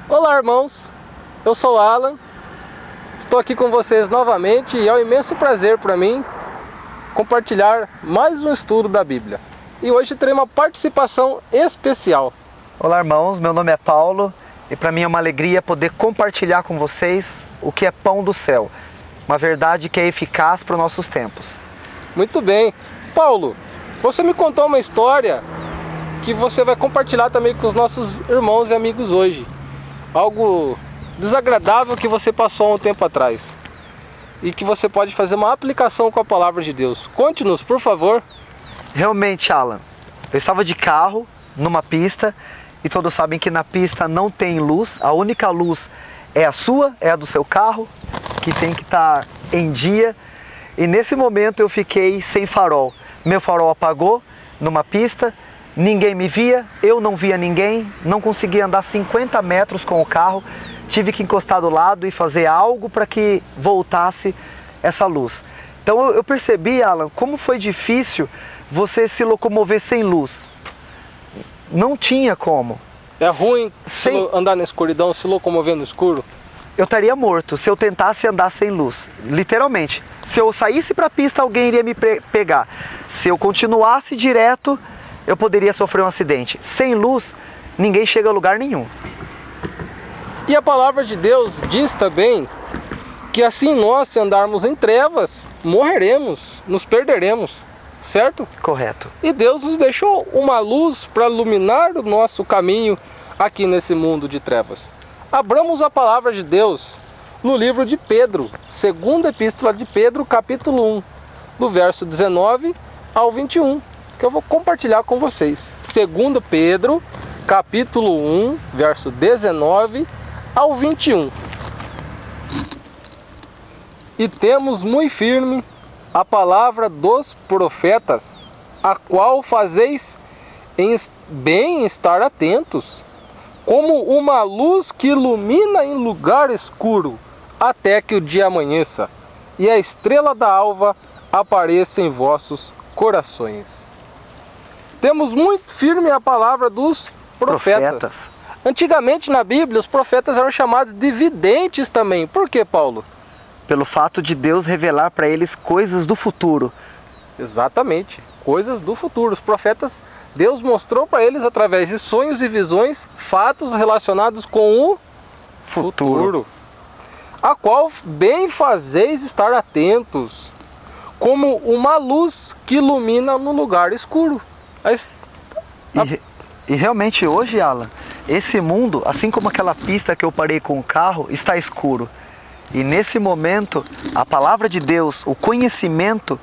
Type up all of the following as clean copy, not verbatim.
Olá, irmãos, eu sou Alan, estou aqui com vocês novamente e é um imenso prazer para mim compartilhar mais um estudo da Bíblia. E hoje terei uma participação especial. Olá, irmãos, meu nome é Paulo e para mim é uma alegria poder compartilhar com vocês o que é pão do céu, uma verdade que é eficaz para os nossos tempos. Muito bem. Paulo, você me contou uma história que você vai compartilhar também com os nossos irmãos e amigos hoje. Algo desagradável que você passou há um tempo atrás e que você pode fazer uma aplicação com a palavra de Deus. Conte-nos, por favor. Realmente, Alan, eu estava de carro numa pista e todos sabem que na pista não tem luz, a única luz é a sua, é a do seu carro, que tem que estar em dia. E nesse momento eu fiquei sem farol. Meu farol apagou numa pista, ninguém me via, eu não via ninguém, não conseguia andar 50 metros com o carro, tive que encostar do lado e fazer algo para que voltasse essa luz. Então eu percebi, Alan, como foi difícil você se locomover sem luz. Não tinha como. É ruim andar na escuridão, se locomover no escuro? Eu estaria morto se eu tentasse andar sem luz, literalmente. Se eu saísse para a pista, alguém iria me pegar. Se eu continuasse direto, eu poderia sofrer um acidente. Sem luz, ninguém chega a lugar nenhum. E a palavra de Deus diz também que assim nós, se andarmos em trevas, morreremos, nos perderemos, certo? Correto. E Deus nos deixou uma luz para iluminar o nosso caminho aqui nesse mundo de trevas. Abramos a palavra de Deus no livro de Pedro, segunda epístola de Pedro, capítulo 1, do verso 19 ao 21, que eu vou compartilhar com vocês. Segundo Pedro, capítulo 1, verso 19 ao 21. E temos muito firme a palavra dos profetas, a qual fazeis bem estar atentos, como uma luz que ilumina em lugar escuro, até que o dia amanheça, e a estrela da alva apareça em vossos corações. Temos muito firme a palavra dos profetas. Antigamente na Bíblia os profetas eram chamados de videntes também. Por quê, Paulo? Pelo fato de Deus revelar para eles coisas do futuro. Exatamente, coisas do futuro. Os profetas, Deus mostrou para eles através de sonhos e visões, fatos relacionados com o futuro. A qual bem fazeis estar atentos, como uma luz que ilumina no lugar escuro. E realmente hoje, Alan, esse mundo, assim como aquela pista que eu parei com o carro, está escuro. E nesse momento, a palavra de Deus, o conhecimento,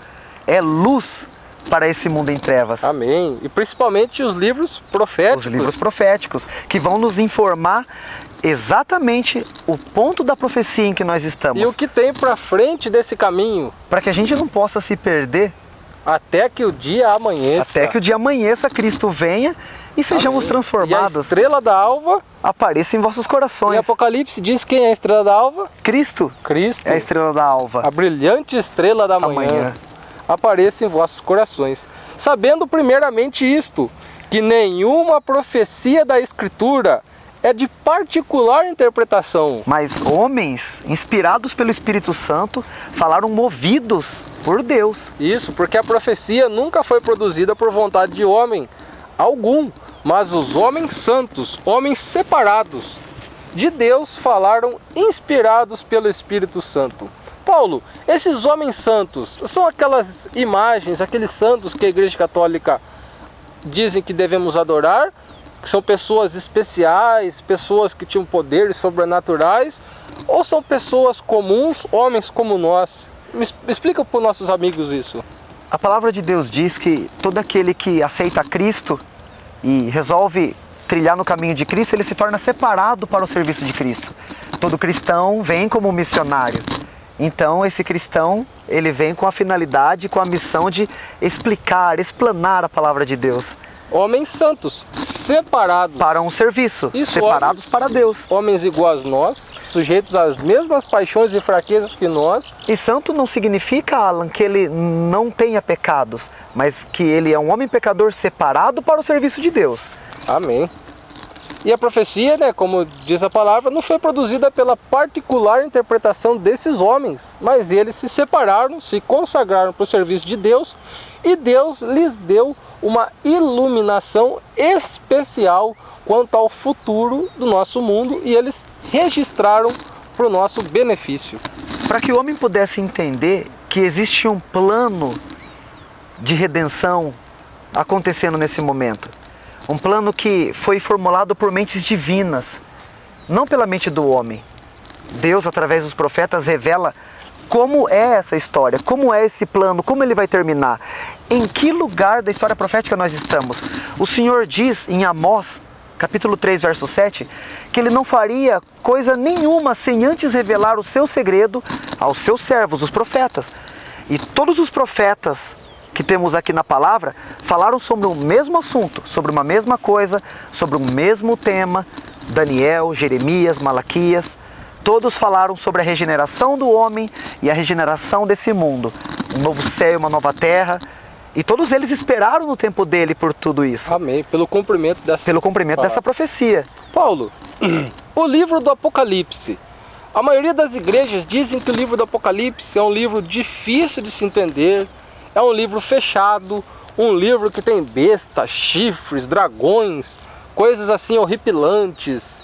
é luz para esse mundo em trevas. Amém. E principalmente os livros proféticos. Os livros proféticos, que vão nos informar exatamente o ponto da profecia em que nós estamos. E o que tem para frente desse caminho. Para que a gente não possa se perder. Até que o dia amanheça. Até que o dia amanheça, Cristo venha e sejamos transformados. E a estrela da alva apareça em vossos corações. Em Apocalipse diz quem é a estrela da alva? Cristo. Cristo é a estrela da alva. A brilhante estrela da manhã. Apareça em vossos corações. Sabendo primeiramente isto, que nenhuma profecia da Escritura é de particular interpretação. Mas homens, inspirados pelo Espírito Santo, falaram movidos por Deus. Isso, porque a profecia nunca foi produzida por vontade de homem algum, mas os homens santos, homens separados de Deus, falaram inspirados pelo Espírito Santo. Paulo, esses homens santos são aquelas imagens, aqueles santos que a Igreja Católica dizem que devemos adorar, que são pessoas especiais, pessoas que tinham poderes sobrenaturais, ou são pessoas comuns, homens como nós? Explica para os nossos amigos isso. A palavra de Deus diz que todo aquele que aceita Cristo e resolve trilhar no caminho de Cristo, ele se torna separado para o serviço de Cristo. Todo cristão vem como missionário. Então esse cristão, ele vem com a finalidade, com a missão de explicar, explanar a palavra de Deus. Homens santos, separados. Para um serviço, isso, separados para Deus. Homens iguais a nós, sujeitos às mesmas paixões e fraquezas que nós. E santo não significa, Alan, que ele não tenha pecados, mas que ele é um homem pecador separado para o serviço de Deus. Amém. E a profecia, né, como diz a palavra, não foi produzida pela particular interpretação desses homens, mas eles se separaram, se consagraram para o serviço de Deus, e Deus lhes deu uma iluminação especial quanto ao futuro do nosso mundo, e eles registraram para o nosso benefício. Para que o homem pudesse entender que existe um plano de redenção acontecendo nesse momento. Um plano que foi formulado por mentes divinas, não pela mente do homem. Deus, através dos profetas, revela como é essa história, como é esse plano, como ele vai terminar. Em que lugar da história profética nós estamos? O Senhor diz em Amós, capítulo 3, verso 7, que ele não faria coisa nenhuma sem antes revelar o seu segredo aos seus servos, os profetas. E todos os profetas que temos aqui na palavra falaram sobre o mesmo assunto, sobre uma mesma coisa, sobre o mesmo tema. Daniel, Jeremias, Malaquias, todos falaram sobre a regeneração do homem e a regeneração desse mundo, um novo céu, uma nova terra, e todos eles esperaram no tempo dele por tudo isso. Amém, pelo cumprimento dessa profecia. Paulo, o livro do Apocalipse. A maioria das igrejas dizem que o livro do Apocalipse é um livro difícil de se entender, é um livro fechado, um livro que tem bestas, chifres, dragões, coisas assim horripilantes.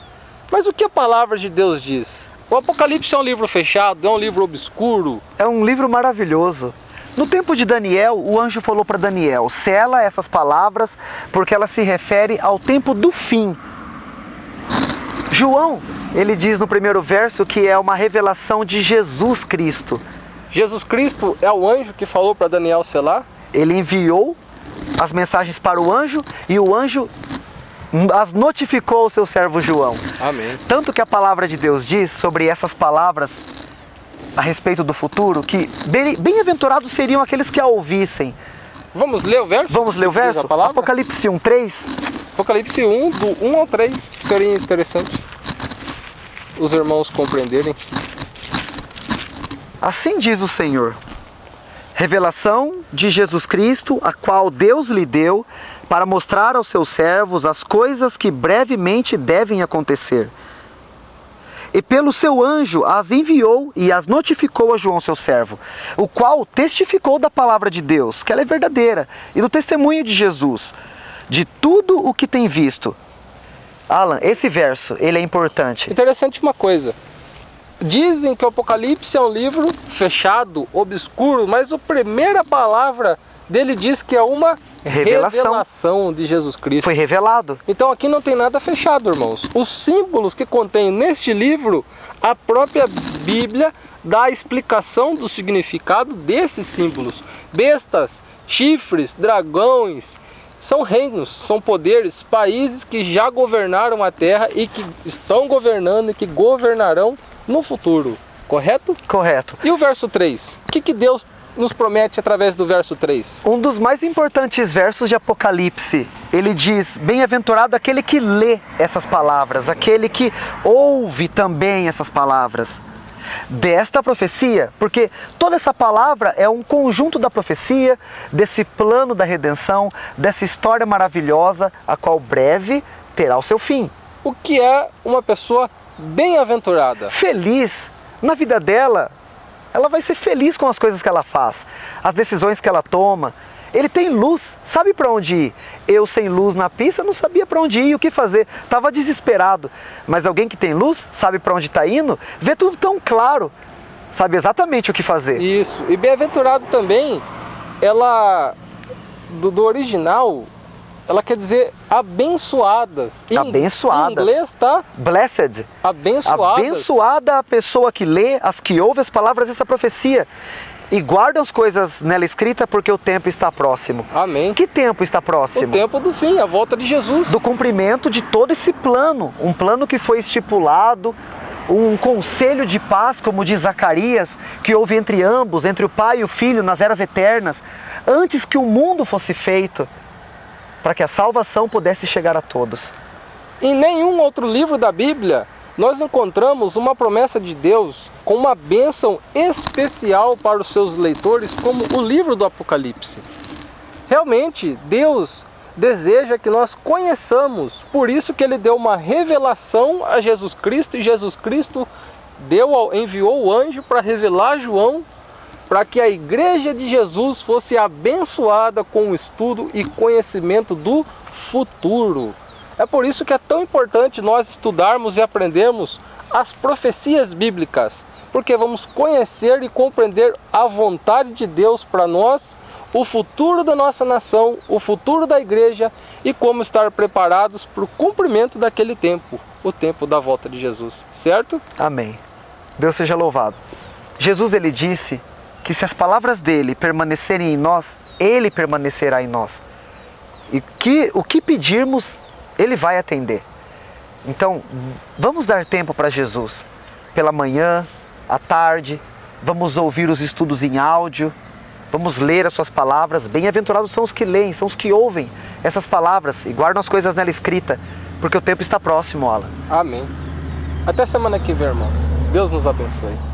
Mas o que a palavra de Deus diz? O Apocalipse é um livro fechado, é um livro obscuro? É um livro maravilhoso. No tempo de Daniel, o anjo falou para Daniel: sela essas palavras, porque ela se refere ao tempo do fim. João, ele diz no primeiro verso que é uma revelação de Jesus Cristo. Jesus Cristo é o anjo que falou para Daniel selar? Ele enviou as mensagens para o anjo e o anjo as notificou ao seu servo João. Amém. Tanto que a palavra de Deus diz sobre essas palavras a respeito do futuro, que bem-aventurados seriam aqueles que a ouvissem. Vamos ler o verso? Vamos ler o verso? Apocalipse 1, 3. Apocalipse 1, do 1 ao 3, seria interessante os irmãos compreenderem. Assim diz o Senhor: revelação de Jesus Cristo, a qual Deus lhe deu para mostrar aos seus servos as coisas que brevemente devem acontecer. E pelo seu anjo as enviou e as notificou a João, seu servo, o qual testificou da palavra de Deus, que ela é verdadeira, e do testemunho de Jesus, de tudo o que tem visto. Alan, esse verso, ele é importante. Interessante uma coisa. Dizem que o Apocalipse é um livro fechado, obscuro, mas a primeira palavra dele diz que é uma revelação de Jesus Cristo. Foi revelado. Então aqui não tem nada fechado, irmãos. Os símbolos que contém neste livro, a própria Bíblia dá a explicação do significado desses símbolos. Bestas, chifres, dragões, são reinos, são poderes, países que já governaram a terra e que estão governando e que governarão no futuro, correto? Correto. E o verso 3? O que Deus nos promete através do verso 3? Um dos mais importantes versos de Apocalipse. Ele diz: bem-aventurado aquele que lê essas palavras, aquele que ouve também essas palavras desta profecia, porque toda essa palavra é um conjunto da profecia, desse plano da redenção, dessa história maravilhosa, a qual breve terá o seu fim. O que é uma pessoa bem-aventurada? Feliz. Na vida dela, ela vai ser feliz com as coisas que ela faz, as decisões que ela toma. Ele tem luz, sabe para onde ir. Eu sem luz na pista não sabia para onde ir, o que fazer, estava desesperado. Mas alguém que tem luz, sabe para onde está indo, vê tudo tão claro, sabe exatamente o que fazer. Isso, e bem-aventurado também, ela, do original, ela quer dizer abençoadas. Abençoadas. Em inglês tá? Blessed. Abençoadas. Abençoada a pessoa que lê, as que ouve as palavras dessa profecia e guarda as coisas nela escrita, porque o tempo está próximo. Amém. Que tempo está próximo? O tempo do fim, a volta de Jesus. Do cumprimento de todo esse plano. Um plano que foi estipulado, um conselho de paz, como diz Zacarias, que houve entre ambos, entre o Pai e o Filho, nas eras eternas, antes que o mundo fosse feito, para que a salvação pudesse chegar a todos. Em nenhum outro livro da Bíblia nós encontramos uma promessa de Deus com uma bênção especial para os seus leitores, como o livro do Apocalipse. Realmente, Deus deseja que nós conheçamos. Por isso que ele deu uma revelação a Jesus Cristo, e Jesus Cristo enviou o anjo para revelar a João, para que a igreja de Jesus fosse abençoada com o estudo e conhecimento do futuro. É por isso que é tão importante nós estudarmos e aprendermos as profecias bíblicas, porque vamos conhecer e compreender a vontade de Deus para nós, o futuro da nossa nação, o futuro da igreja e como estar preparados para o cumprimento daquele tempo, o tempo da volta de Jesus, certo? Amém. Deus seja louvado. Jesus, ele disse que se as palavras dele permanecerem em nós, ele permanecerá em nós. E que o que pedirmos, ele vai atender. Então, vamos dar tempo para Jesus. Pela manhã, à tarde, vamos ouvir os estudos em áudio, vamos ler as suas palavras. Bem-aventurados são os que leem, são os que ouvem essas palavras e guardam as coisas nela escrita, porque o tempo está próximo, Alan. Amém. Até semana que vem, irmão. Deus nos abençoe.